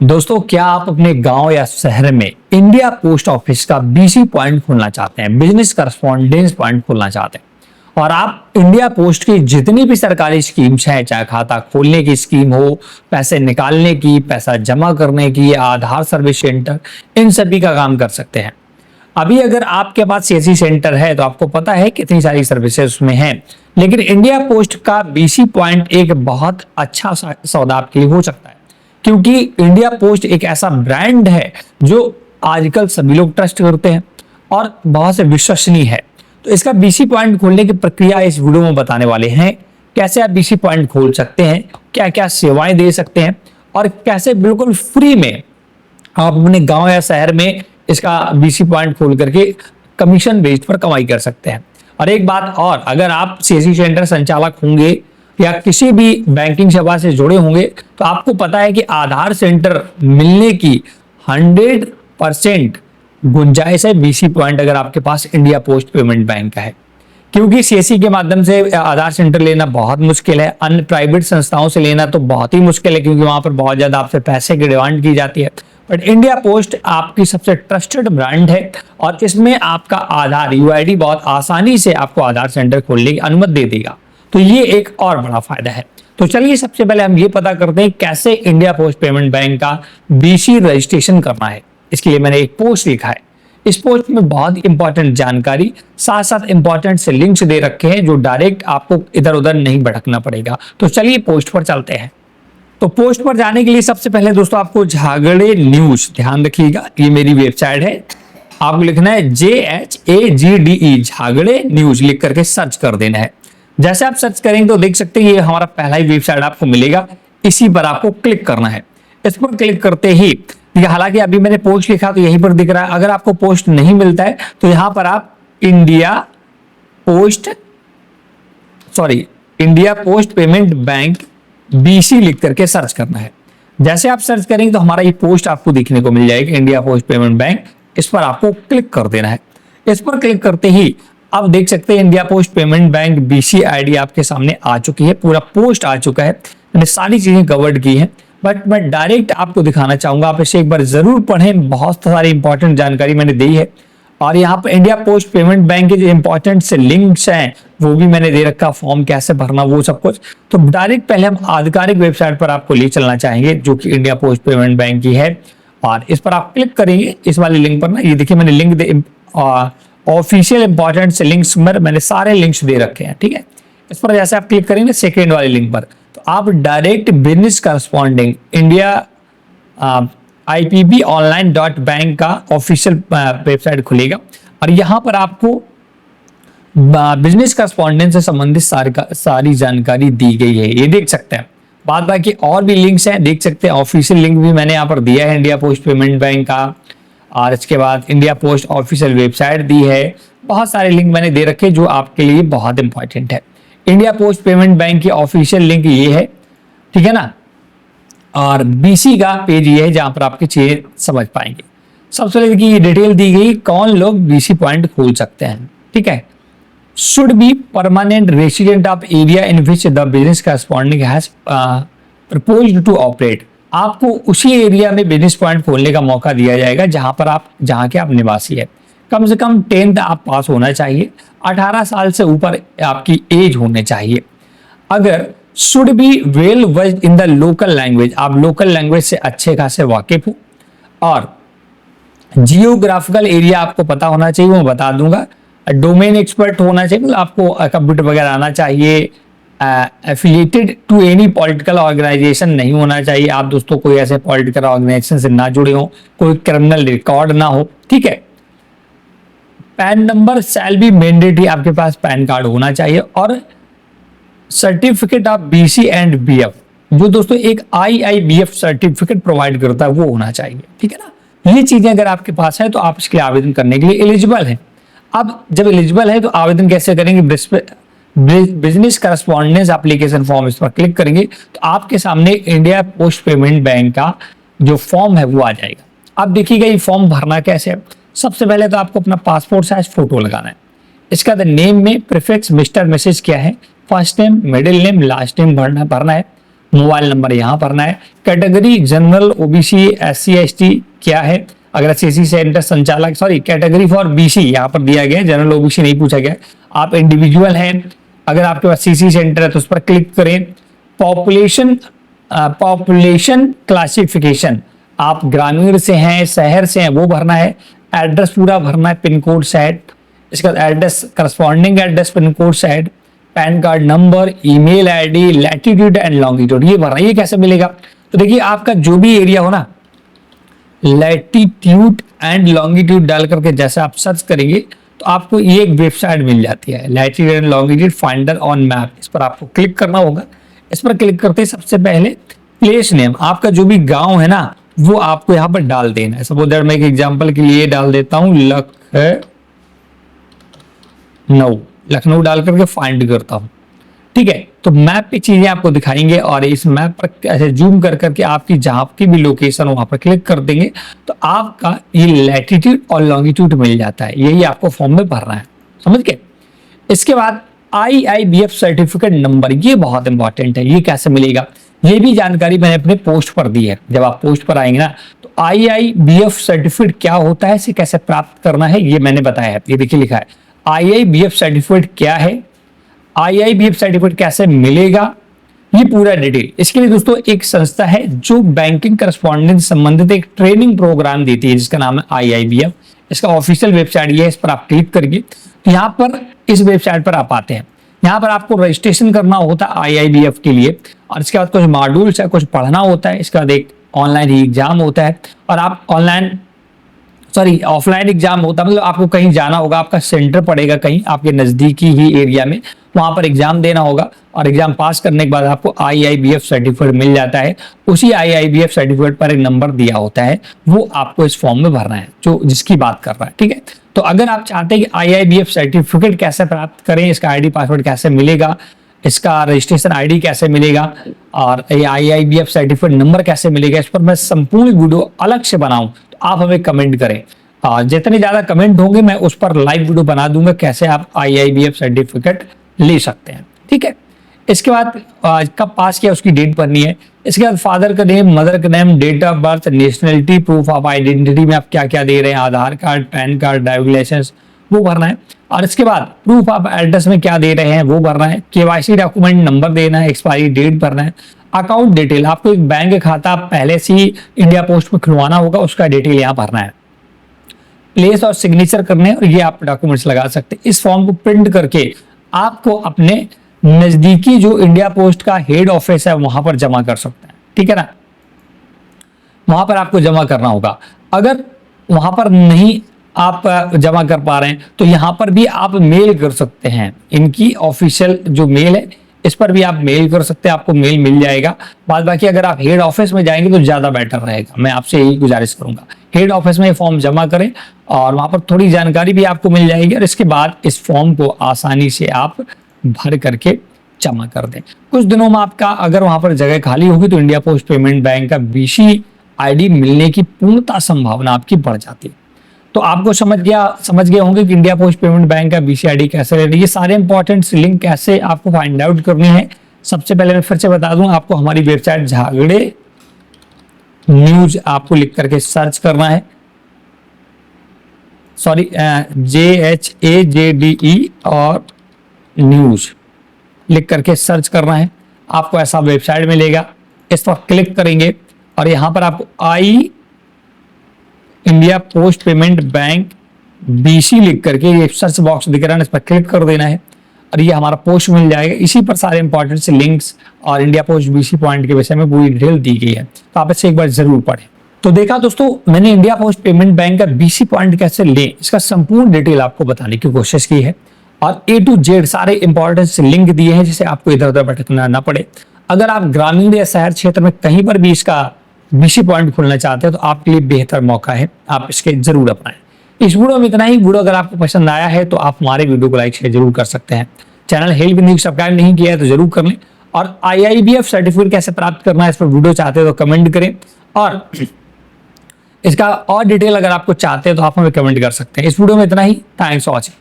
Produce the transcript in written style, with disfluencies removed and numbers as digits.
दोस्तों, क्या आप अपने गांव या शहर में इंडिया पोस्ट ऑफिस का बीसी पॉइंट खोलना चाहते हैं, बिजनेस करस्पॉन्डेंस पॉइंट खोलना चाहते हैं, और आप इंडिया पोस्ट की जितनी भी सरकारी स्कीम्स हैं, चाहे खाता खोलने की स्कीम हो, पैसे निकालने की, पैसा जमा करने की, आधार सर्विस सेंटर, इन सभी का काम कर सकते हैं। अभी अगर आपके पास सीएससी सेंटर है तो आपको पता है कितनी सारी सर्विसेज उसमें हैं, लेकिन इंडिया पोस्ट का बीसी पॉइंट एक बहुत अच्छा सौदा आपके लिए हो सकता है, क्योंकि इंडिया पोस्ट एक ऐसा ब्रांड है जो आजकल सभी लोग ट्रस्ट करते हैं और बहुत से विश्वसनीय है। तो इसका बीसी पॉइंट खोलने की प्रक्रिया इस वीडियो में बताने वाले हैं। कैसे आप बीसी पॉइंट खोल सकते हैं, क्या क्या सेवाएं दे सकते हैं, और कैसे बिल्कुल फ्री में आप अपने गांव या शहर में इसका बीसी पॉइंट खोल करके कमीशन बेस्ड पर कमाई कर सकते हैं। और एक बात और, अगर आप सीएससी सेंटर संचालक होंगे या किसी भी बैंकिंग सेवा से जुड़े होंगे तो आपको पता है कि आधार सेंटर मिलने की 100% गुंजाइश है बीसी पॉइंट अगर आपके पास इंडिया पोस्ट पेमेंट बैंक का है, क्योंकि सीएससी के माध्यम से आधार सेंटर लेना बहुत मुश्किल है। अन्य प्राइवेट संस्थाओं से लेना तो बहुत ही मुश्किल है, क्योंकि वहां पर बहुत ज्यादा आपसे पैसे की डिमांड की जाती है। बट इंडिया पोस्ट आपकी सबसे ट्रस्टेड ब्रांड है और इसमें आपका आधार यूआईडी बहुत आसानी से आपको आधार सेंटर खोलने की अनुमति दे देगा। तो ये एक और बड़ा फायदा है। तो चलिए सबसे पहले हम ये पता करते हैं कैसे इंडिया पोस्ट पेमेंट बैंक का बीसी रजिस्ट्रेशन करना है। इसके लिए मैंने एक पोस्ट लिखा है। इस पोस्ट में बहुत इंपॉर्टेंट जानकारी, साथ साथ इंपॉर्टेंट से लिंक्स दे रखे हैं जो डायरेक्ट आपको इधर उधर नहीं भटकना पड़ेगा। तो चलिए पोस्ट पर चलते हैं। तो पोस्ट पर जाने के लिए सबसे पहले दोस्तों आपको झागड़े न्यूज, ध्यान रखिएगा, ये मेरी वेबसाइट है। आपको लिखना है JHAGDE, झागड़े न्यूज लिख करके सर्च कर देना है। जैसे आप सर्च करेंगे तो देख सकते हैं ये हमारा पहला ही वेबसाइट आपको मिलेगा। इसी पर आपको क्लिक करना है। इस पर क्लिक करते ही, हालांकि अभी मैंने पोस्ट लिखा तो यहीं पर दिख रहा है। अगर आपको पोस्ट नहीं मिलता है तो यहां पर आप India post payment bank BC लिख करके सर्च करना है। जैसे आप सर्च करेंगे तो हमारा ये पोस्ट आपको दिखने को मिल जाएगी, इंडिया पोस्ट पेमेंट बैंक। इस पर आपको क्लिक कर देना है। इस पर क्लिक करते ही अब देख सकते हैं India post payment bank BC ID आपके सामने आ चुकी है। पूरा पोस्ट आ चुका है, मैंने सारी चीजें कवर्ड की हैं, बट मैं डायरेक्ट आपको दिखाना चाहूंगा। आप इसे एक बार जरूर पढ़ें, बहुत सारी इंपॉर्टेंट जानकारी मैंने दी है। और यहाँ पर इंडिया पोस्ट पेमेंट बैंक के जो इंपॉर्टेंट से लिंक्स हैं वो भी मैंने दे रखा, फॉर्म कैसे भरना वो सब कुछ। तो डायरेक्ट पहले हम आधिकारिक वेबसाइट पर आपको ले चलना चाहेंगे जो कि इंडिया पोस्ट पेमेंट बैंक की है, और इस पर आप क्लिक करेंगे इस वाले लिंक पर ना। ये देखिए मैंने लिंक दे ऑफिशियल इंपॉर्टेंट से लिंक्स में मैंने सारे लिंक्स दे रखे हैं, ठीक है। इस पर जैसे आप क्लिक करेंगे सेकेंड वाले लिंक पर तो आप direct business corresponding India IPB-online.bank का ऑफिशियल वेबसाइट खुलेगा और यहाँ पर आपको बिजनेस करस्पॉन्डेंस से संबंधित सारी जानकारी दी गई है, ये देख सकते हैं। बाद बाकी और भी लिंक्स हैं, देख सकते हैं। ऑफिशियल लिंक भी मैंने यहाँ पर दिया है इंडिया पोस्ट पेमेंट बैंक का, और इसके बाद इंडिया पोस्ट ऑफिशियल वेबसाइट दी है। बहुत सारे लिंक मैंने दे रखे जो आपके लिए बहुत इंपॉर्टेंट है। इंडिया पोस्ट पेमेंट बैंक की ऑफिशियल लिंक ये है, ठीक है ना। और बीसी का पेज ये है जहां पर आपकी चीजें समझ पाएंगे। सबसे पहले देखिए डिटेल दी गई कौन लोग बीसी पॉइंट खोल सकते हैं, ठीक है। Should be permanent resident of area in which the business corresponding has proposed to operate. आपको उसी एरिया में बिजनेस पॉइंट खोलने का मौका दिया जाएगा जहां के आप निवासी है। कम से कम 10th आप पास होना चाहिए, 18 साल से ऊपर आपकी एज होने चाहिए। अगर should be well versed in the local language, आप लोकल लैंग्वेज से अच्छे खासे वाकिफ हो, और जियोग्राफिकल एरिया आपको पता होना चाहिए, मैं बता दूंगा। डोमेन एक्सपर्ट होना चाहिए, मतलब आपको कंप्यूटर वगैरह आना चाहिए। Affiliated to any political organisation नहीं होना चाहिए, आप दोस्तों कोई ऐसे पॉलिटिकल ऑर्गेनाइजेशन से ना जुड़े हो, कोई क्रिमिनल रिकॉर्ड ना हो, ठीक है। Pan number shall be mandatory, आपके पास पैन कार्ड होना चाहिए। और certificate of BC and BF, जो दोस्तों एक IIBF सर्टिफिकेट प्रोवाइड करता है वो होना चाहिए, ठीक है ना। ये चीजें अगर आपके पास है तो आप इसके लिए आवेदन करने के लिए एलिजिबल हैं। अब जब एलिजिबल है तो आवेदन कैसे करेंगे, बिजनेस करस्पॉन्डेंस एप्लीकेशन फॉर्म, इस पर क्लिक करेंगे तो आपके सामने इंडिया पोस्ट पेमेंट बैंक का जो फॉर्म है वो आ जाएगा। अब देखिएगा ये फॉर्म भरना कैसे है। सबसे पहले तो आपको अपना पासपोर्ट साइज फोटो लगाना है। इसका नेम में प्रीफिक्स मिस्टर मिसेज क्या है, first name, middle name, last name भरना है। मोबाइल नंबर यहाँ भरना है। Category general, OBC, SC, ST क्या है, अगर सीसी सेंटर संचालक, सॉरी कैटेगरी फॉर बीसी यहाँ पर दिया गया है, जनरल ओबीसी नहीं पूछा गया। आप इंडिविजुअल हैं, अगर आपके पास सीसी सेंटर है तो उस पर क्लिक करें। पॉपुलेशन क्लासिफिकेशन, आप ग्रामीण से हैं, शहर से हैं, वो भरना है। एड्रेस पूरा भरना है, पिन कोड सेट, इसका address corresponding address, pin code set, pan card number, email ID, latitude and longitude ये भरना है। ये कैसे मिलेगा? तो देखिए आपका जो भी एरिया हो ना, लैटिट्यूड एंड लॉन्गिट्यूड डाल करके जैसे आप सर्च करेंगे तो आपको ये एक वेबसाइट मिल जाती है, latitude and longitude finder on map. इस पर आपको क्लिक करना होगा। इस पर क्लिक करते सबसे पहले प्लेस नेम, आपका जो भी गांव है ना वो आपको यहाँ पर डाल देना है। सपोज दैट मैं एक एग्जांपल के लिए डाल देता हूँ लखनऊ डाल करके फाइंड करता हूँ, ठीक है। तो मैप पे चीजें आपको दिखाएंगे और इस मैप पर ऐसे जूम कर करके आपकी जहां की भी लोकेशन वहां पर क्लिक कर देंगे तो आपका ये लैटिट्यूड और लॉन्गिट्यूड मिल जाता है। यही आपको फॉर्म में भरना है, समझ गए। इसके बाद IIBF सर्टिफिकेट नंबर, ये बहुत इंपॉर्टेंट है। ये कैसे मिलेगा, ये भी जानकारी मैंने अपने पोस्ट पर दी है। जब आप पोस्ट पर आएंगे ना तो IIBF सर्टिफिकेट क्या होता है, इसे कैसे प्राप्त करना है, ये मैंने बताया है। ये देखिए लिखा है IIBF सर्टिफिकेट क्या है, IIBF सर्टिफिकेट कैसे मिलेगा, ये पूरा डिटेल। इसके लिए दोस्तों एक संस्था है जो बैंकिंग करस्पॉन्डेंस संबंधित एक ट्रेनिंग प्रोग्राम देती है जिसका नाम है IIBF। इसका ऑफिशियल वेबसाइट ये है, इस पर आप क्लिक करिए तो यहाँ पर इस वेबसाइट पर आप आते हैं। यहाँ पर आपको रजिस्ट्रेशन करना होता है IIBF के लिए और इसके बाद कुछ मॉड्यूल्स है, कुछ पढ़ना होता है। इसके बाद एक ऑनलाइन ही एग्जाम होता है और आप ऑफलाइन एग्जाम होता है, मतलब आपको कहीं जाना होगा, आपका सेंटर पड़ेगा कहीं आपके नजदीकी ही एरिया में, वहां पर एग्जाम देना होगा और एग्जाम पास करने के बाद आपको IIBF सर्टिफिकेट मिल जाता है। उसी IIBF सर्टिफिकेट पर एक नंबर दिया होता है, वो आपको इस फॉर्म में भरना है जो जिसकी बात कर रहा है, ठीक है। तो अगर आप चाहते हैं कि IIBF सर्टिफिकेट कैसे प्राप्त करें, इसका ID पासवर्ड कैसे मिलेगा, इसका रजिस्ट्रेशन ID कैसे मिलेगा और ये IIBF सर्टिफिकेट नंबर कैसे मिलेगा, इस पर मैं संपूर्ण वीडियो अलग से बनाऊं तो आप हमें कमेंट करें। जितने ज्यादा कमेंट होंगे मैं उस पर लाइव वीडियो बना दूंगा कैसे आप IIBF सर्टिफिकेट ले सकते हैं, ठीक है। इसके बाद कब पास किया उसकी डेट भरनी है। इसके बाद फादर का नेम, मदर का name, date of birth, nationality, proof of identity में आप क्या क्या दे रहे हैं, Aadhaar card, PAN card, driving licence, वो भरना है। और इसके बाद प्रूफ ऑफ एड्रेस में क्या दे रहे हैं वो भरना है। KYC डॉक्यूमेंट नंबर देना है, एक्सपायरी डेट भरना है। अकाउंट डिटेल, आपको एक बैंक खाता पहले से ही इंडिया पोस्ट में खुलवाना होगा, उसका डिटेल यहाँ भरना है। प्लेस और सिग्नेचर करने हैं और ये आप डॉक्यूमेंट्स लगा सकते हैं। इस फॉर्म को प्रिंट करके आपको अपने नजदीकी जो इंडिया पोस्ट का हेड ऑफिस है वहां पर जमा कर सकते हैं, ठीक है ना। वहां पर आपको जमा करना होगा। अगर वहां पर नहीं आप जमा कर पा रहे हैं तो यहां पर भी आप मेल कर सकते हैं। इनकी ऑफिशियल जो मेल है इस पर भी आप मेल कर सकते हैं, आपको मेल मिल जाएगा। बाद बाकी अगर आप हेड ऑफिस में जाएंगे तो ज्यादा बेटर रहेगा, मैं आपसे यही गुजारिश करूंगा। हेड ऑफिस में ये फॉर्म जमा करें और वहां पर थोड़ी जानकारी भी आपको मिल जाएगी और इसके बाद इस फॉर्म को आसानी से आप भर करके जमा कर दें। कुछ दिनों में आपका अगर वहां पर जगह खाली होगी तो इंडिया पोस्ट पेमेंट बैंक का BC ID मिलने की पूर्णतः संभावना आपकी बढ़ जाती है। तो आपको समझ गए होंगे कि इंडिया पोस्ट पेमेंट बैंक का BC ID कैसे लेना है। ये सारे इंपॉर्टेंट लिंक कैसे आपको फाइंड आउट करने हैं, सबसे पहले मैं फिर से बता दूं, आपको हमारी वेबसाइट झागड़े न्यूज आपको लिख करके सर्च करना है, सॉरी JHAJDE और न्यूज लिख करके सर्च करना है। आपको ऐसा वेबसाइट मिलेगा, इस पर क्लिक करेंगे और यहां पर आपको India post payment bank BC लिख करके ये सर्च बॉक्स दिख रहा है, इस पर क्लिक कर देना है और ये हमारा पोस्ट मिल जाएगा। इसी पर सारे इंपॉर्टेंट से लिंक्स और इंडिया पोस्ट BC पॉइंट के विषय में पूरी डिटेल दी गई है, तो आप इसे एक बार जरूर पढ़ें। तो देखा दोस्तों, मैंने इंडिया पोस्ट पेमेंट बैंक का BC पॉइंट कैसे लें इसका संपूर्ण डिटेल आपको बताने की कोशिश की है और A to Z सारे इंपॉर्टेंट से लिंक दिए हैं जिससे आपको इधर उधर भटकना ना पड़े। अगर आप ग्रामीण या शहर क्षेत्र में कहीं पर भी इसका BC पॉइंट खोलना चाहते हैं तो आपके लिए बेहतर मौका है, आप इसके जरूर अपनाएं। इस वीडियो में इतना ही। वीडियो अगर आपको पसंद आया है तो आप हमारे वीडियो को लाइक शेयर जरूर कर सकते हैं। चैनल हेल्प न्यूज सब्सक्राइब नहीं किया है तो जरूर कर लें और IIBF सर्टिफिकेट कैसे प्राप्त करना है इस पर वीडियो चाहते हैं तो कमेंट करें और इसका और डिटेल अगर आपको चाहते हैं तो आप हमें कमेंट कर सकते हैं। इस वीडियो में इतना ही। Thanks for watching.